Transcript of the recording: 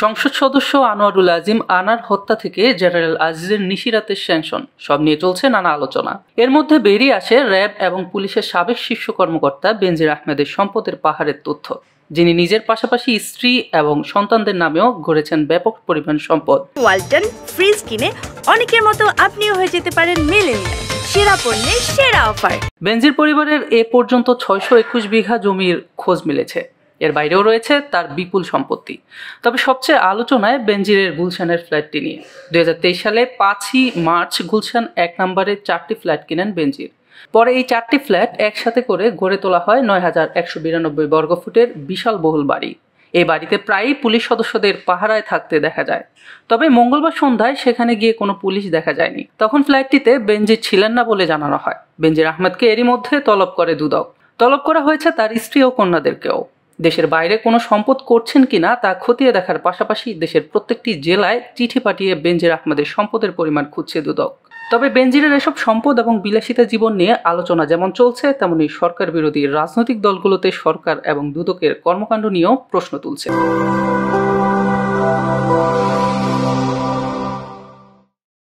সংসদ সদস্য আনোয়ারুল আজিম আনার হত্যা থেকে জেনারেল আজিজের নিশিরাতের স্যাংশন সব নিয়ে চলছে নানা আলোচনা। এর মধ্যে বেরিয়ে আসে র্যাব এবং পুলিশের সাবেক শীর্ষ কর্মকর্তা বেনজির আহমেদের সম্পদের পাহাড়ের তথ্য, যিনি নিজের পাশাপাশি স্ত্রী এবং সন্তানদের নামেও গড়েছেন ব্যাপক পরিমাণ সম্পদ। ওয়ালটন ফ্রিজ কিনে অনেকের মতো আপনিও হয়ে যেতে পারেন মিলেনিয়াল, সেরা পণ্যের সেরা অফার। বেনজির পরিবারের এ পর্যন্ত 621 বিঘা জমির খোঁজ মিলেছে। এর বাইরেও রয়েছে তার বিপুল সম্পত্তি। তবে সবচেয়ে আলোচনায় বেনজিরের গুলশানের ফ্ল্যাটটি নিয়ে। 2023 সালে 5ই মার্চ গুলশান 1 নম্বরে 4টি ফ্ল্যাট কিনেন বেনজির। পরে এই 4টি ফ্ল্যাট একসাথে করে গড়ে তোলা হয় 9192 বর্গফুটের বিশাল বহুল বাড়ি। এই বাড়িতে প্রায়ই পুলিশ সদস্যদের পাহারায় থাকতে দেখা যায়। তবে মঙ্গলবার সন্ধ্যায় সেখানে গিয়ে কোনো পুলিশ দেখা যায়নি। তখন ফ্ল্যাটটিতে বেনজির ছিলেন না বলে জানানো হয়। বেনজির আহমেদকে এরই মধ্যে তলব করে দুদক। তলব করা হয়েছে তার স্ত্রী ও কন্যাদেরকেও। দেশের বাইরে কোনো সম্পদ করছেন কিনা তা খতিয়ে দেখার পাশাপাশি দেশের প্রত্যেকটি জেলায় চিঠি পাঠিয়ে বেনজির আহমেদের সম্পদের পরিমাণ খুঁজছে দুদক। তবে বেনজিরের এসব সম্পদ এবং বিলাসিতা জীবন নিয়ে আলোচনা যেমন চলছে, তেমনি সরকার বিরোধী রাজনৈতিক দলগুলোতে সরকার এবং দুদকের কর্মকাণ্ড নিয়েও প্রশ্ন তুলছে।